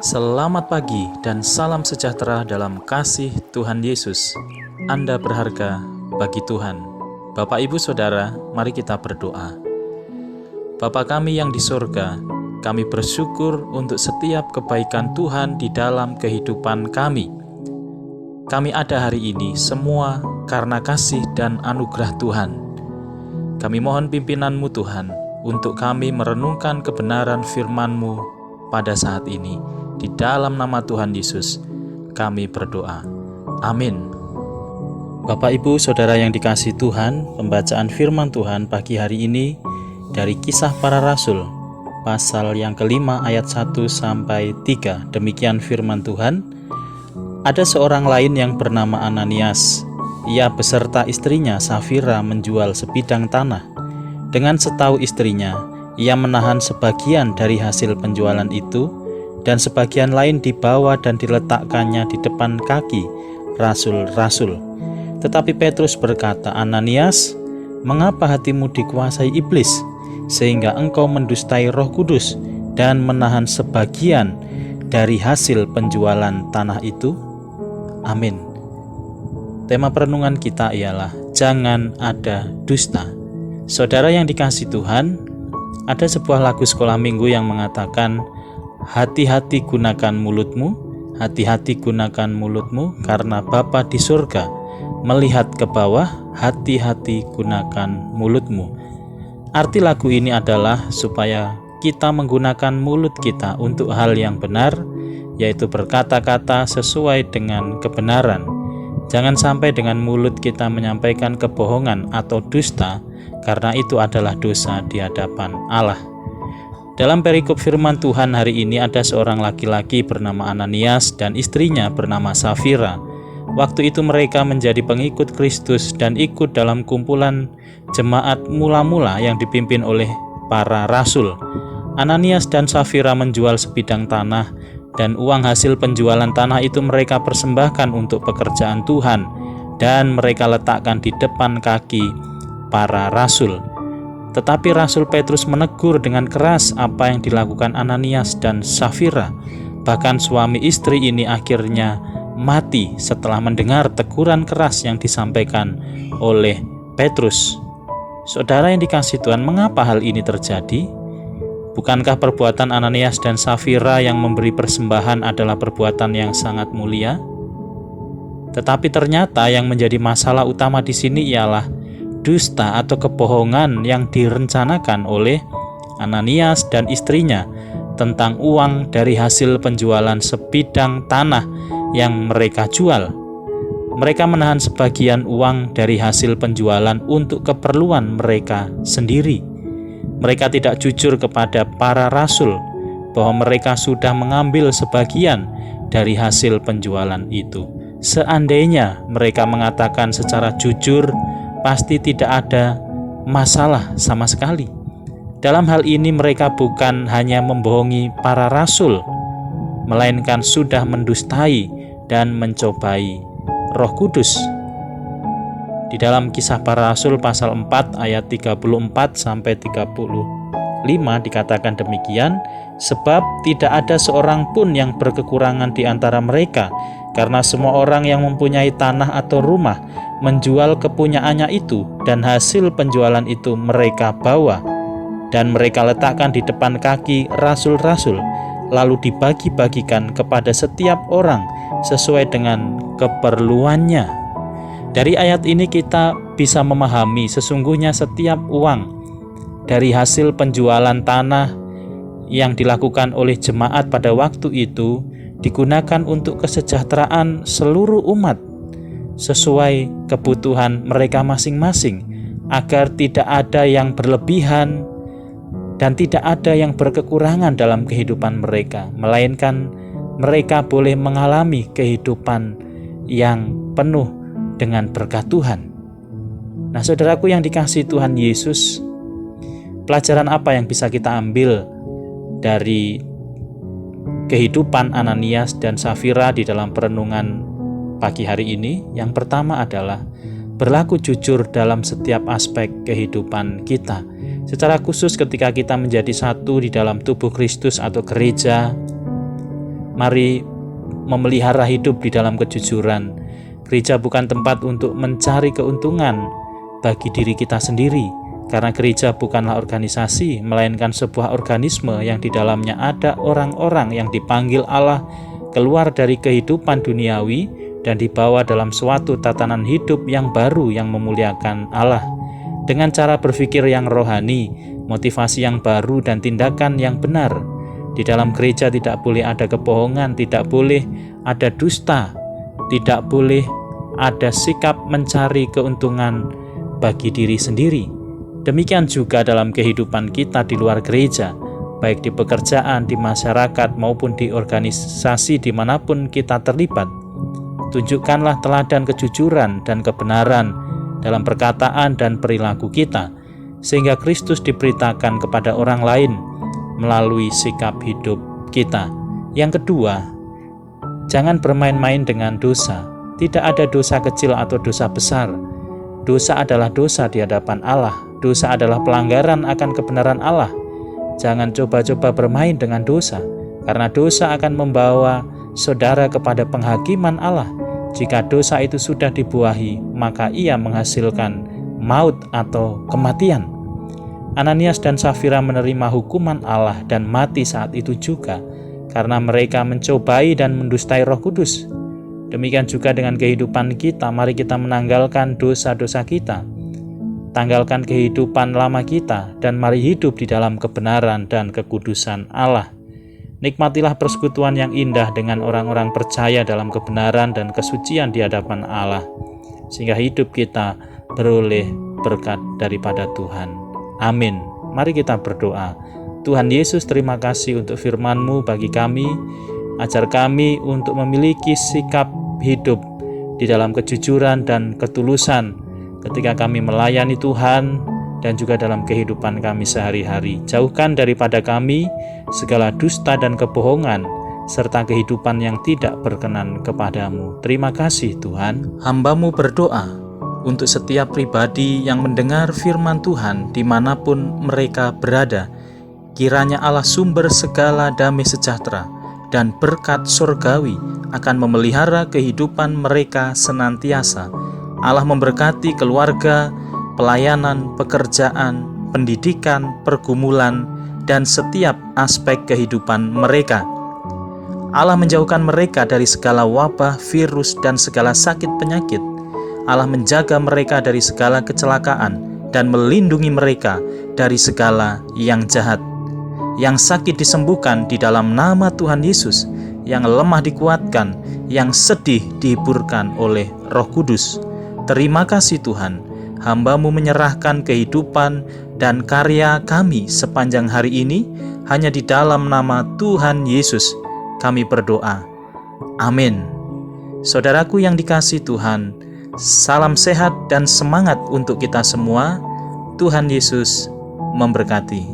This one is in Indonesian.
Selamat pagi dan salam sejahtera dalam kasih Tuhan Yesus. Anda berharga bagi Tuhan. Bapak, Ibu, Saudara, mari kita berdoa. Bapa kami yang di surga, kami bersyukur untuk setiap kebaikan Tuhan di dalam kehidupan kami. Kami ada hari ini semua karena kasih dan anugerah Tuhan. Kami mohon pimpinan-Mu Tuhan untuk kami merenungkan kebenaran firman-Mu pada saat ini. Di dalam nama Tuhan Yesus, kami berdoa. Amin. Bapak, Ibu, Saudara yang dikasihi Tuhan, pembacaan firman Tuhan pagi hari ini dari Kisah Para Rasul, pasal yang kelima ayat 1-3. Demikian firman Tuhan. Ada seorang lain yang bernama Ananias. Ia beserta istrinya Safira menjual sebidang tanah. Dengan setahu istrinya, ia menahan sebagian dari hasil penjualan itu, dan sebagian lain dibawa dan diletakkannya di depan kaki rasul-rasul. Tetapi Petrus berkata, "Ananias, mengapa hatimu dikuasai iblis, sehingga engkau mendustai Roh Kudus dan menahan sebagian dari hasil penjualan tanah itu?" Amin. Tema perenungan kita ialah jangan ada dusta. Saudara yang dikasihi Tuhan, ada sebuah lagu sekolah minggu yang mengatakan, "Hati-hati gunakan mulutmu, hati-hati gunakan mulutmu, karena Bapa di surga melihat ke bawah, hati-hati gunakan mulutmu." Arti lagu ini adalah supaya kita menggunakan mulut kita untuk hal yang benar, yaitu berkata-kata sesuai dengan kebenaran. Jangan sampai dengan mulut kita menyampaikan kebohongan atau dusta, karena itu adalah dosa di hadapan Allah. Dalam perikop firman Tuhan hari ini ada seorang laki-laki bernama Ananias dan istrinya bernama Safira. Waktu itu mereka menjadi pengikut Kristus dan ikut dalam kumpulan jemaat mula-mula yang dipimpin oleh para rasul. Ananias dan Safira menjual sebidang tanah, dan uang hasil penjualan tanah itu mereka persembahkan untuk pekerjaan Tuhan, dan mereka letakkan di depan kaki para rasul. Tetapi Rasul Petrus menegur dengan keras apa yang dilakukan Ananias dan Safira. Bahkan suami istri ini akhirnya mati setelah mendengar teguran keras yang disampaikan oleh Petrus. Saudara yang dikasihi Tuhan, mengapa hal ini terjadi? Bukankah perbuatan Ananias dan Safira yang memberi persembahan adalah perbuatan yang sangat mulia? Tetapi ternyata yang menjadi masalah utama di sini ialah dusta atau kebohongan yang direncanakan oleh Ananias dan istrinya tentang uang dari hasil penjualan sebidang tanah yang mereka jual. Mereka menahan sebagian uang dari hasil penjualan untuk keperluan mereka sendiri. Mereka tidak jujur kepada para rasul bahwa mereka sudah mengambil sebagian dari hasil penjualan itu. Seandainya mereka mengatakan secara jujur, pasti tidak ada masalah sama sekali. Dalam hal ini mereka bukan hanya membohongi para rasul, melainkan sudah mendustai dan mencobai Roh Kudus. Di dalam Kisah Para Rasul pasal 4 ayat 34-35 dikatakan demikian, "Sebab tidak ada seorang pun yang berkekurangan di antara mereka, karena semua orang yang mempunyai tanah atau rumah menjual kepunyaannya itu, dan hasil penjualan itu mereka bawa dan mereka letakkan di depan kaki rasul-rasul, lalu dibagi-bagikan kepada setiap orang sesuai dengan keperluannya." Dari ayat ini kita bisa memahami sesungguhnya setiap uang dari hasil penjualan tanah yang dilakukan oleh jemaat pada waktu itu digunakan untuk kesejahteraan seluruh umat sesuai kebutuhan mereka masing-masing, agar tidak ada yang berlebihan dan tidak ada yang berkekurangan dalam kehidupan mereka, melainkan mereka boleh mengalami kehidupan yang penuh dengan berkat Tuhan. Nah, saudaraku yang dikasihi Tuhan Yesus, pelajaran apa yang bisa kita ambil dari kehidupan Ananias dan Safira di dalam perenungan pagi hari ini? Yang pertama adalah berlaku jujur dalam setiap aspek kehidupan kita. Secara khusus ketika kita menjadi satu di dalam tubuh Kristus atau gereja, mari memelihara hidup di dalam kejujuran. Gereja bukan tempat untuk mencari keuntungan bagi diri kita sendiri, karena gereja bukanlah organisasi, melainkan sebuah organisme yang di dalamnya ada orang-orang yang dipanggil Allah keluar dari kehidupan duniawi dan dibawa dalam suatu tatanan hidup yang baru yang memuliakan Allah. Dengan cara berpikir yang rohani, motivasi yang baru dan tindakan yang benar. Di dalam gereja tidak boleh ada kebohongan, tidak boleh ada dusta, tidak boleh ada sikap mencari keuntungan bagi diri sendiri. Demikian juga dalam kehidupan kita di luar gereja, baik di pekerjaan, di masyarakat, maupun di organisasi dimanapun kita terlibat. Tunjukkanlah teladan kejujuran dan kebenaran dalam perkataan dan perilaku kita, sehingga Kristus diberitakan kepada orang lain melalui sikap hidup kita. Yang kedua, jangan bermain-main dengan dosa. Tidak ada dosa kecil atau dosa besar. Dosa adalah dosa di hadapan Allah. Dosa adalah pelanggaran akan kebenaran Allah. Jangan coba-coba bermain dengan dosa, karena dosa akan membawa saudara kepada penghakiman Allah. Jika dosa itu sudah dibuahi, maka ia menghasilkan maut atau kematian. Ananias dan Safira menerima hukuman Allah dan mati saat itu juga, karena mereka mencobai dan mendustai Roh Kudus. Demikian juga dengan kehidupan kita, mari kita menanggalkan dosa-dosa kita, tanggalkan kehidupan lama kita, dan mari hidup di dalam kebenaran dan kekudusan Allah. Nikmatilah persekutuan yang indah dengan orang-orang percaya dalam kebenaran dan kesucian di hadapan Allah, sehingga hidup kita beroleh berkat daripada Tuhan. Amin. Mari kita berdoa. Tuhan Yesus, terima kasih untuk firman-Mu bagi kami. Ajar kami untuk memiliki sikap hidup di dalam kejujuran dan ketulusan ketika kami melayani Tuhan dan juga dalam kehidupan kami sehari-hari. Jauhkan daripada kami segala dusta dan kebohongan serta kehidupan yang tidak berkenan kepadamu. Terima kasih Tuhan. Hamba-Mu berdoa untuk setiap pribadi yang mendengar firman Tuhan dimanapun mereka berada. Kiranya Allah sumber segala damai sejahtera dan berkat surgawi akan memelihara kehidupan mereka senantiasa. Allah memberkati keluarga, pelayanan, pekerjaan, pendidikan, pergumulan, dan setiap aspek kehidupan mereka. Allah menjauhkan mereka dari segala wabah, virus, dan segala sakit penyakit. Allah menjaga mereka dari segala kecelakaan dan melindungi mereka dari segala yang jahat. Yang sakit disembuhkan di dalam nama Tuhan Yesus, yang lemah dikuatkan, yang sedih dihiburkan oleh Roh Kudus. Terima kasih Tuhan, hamba-Mu menyerahkan kehidupan dan karya kami sepanjang hari ini hanya di dalam nama Tuhan Yesus kami berdoa. Amin. Saudaraku yang dikasihi Tuhan, salam sehat dan semangat untuk kita semua. Tuhan Yesus memberkati.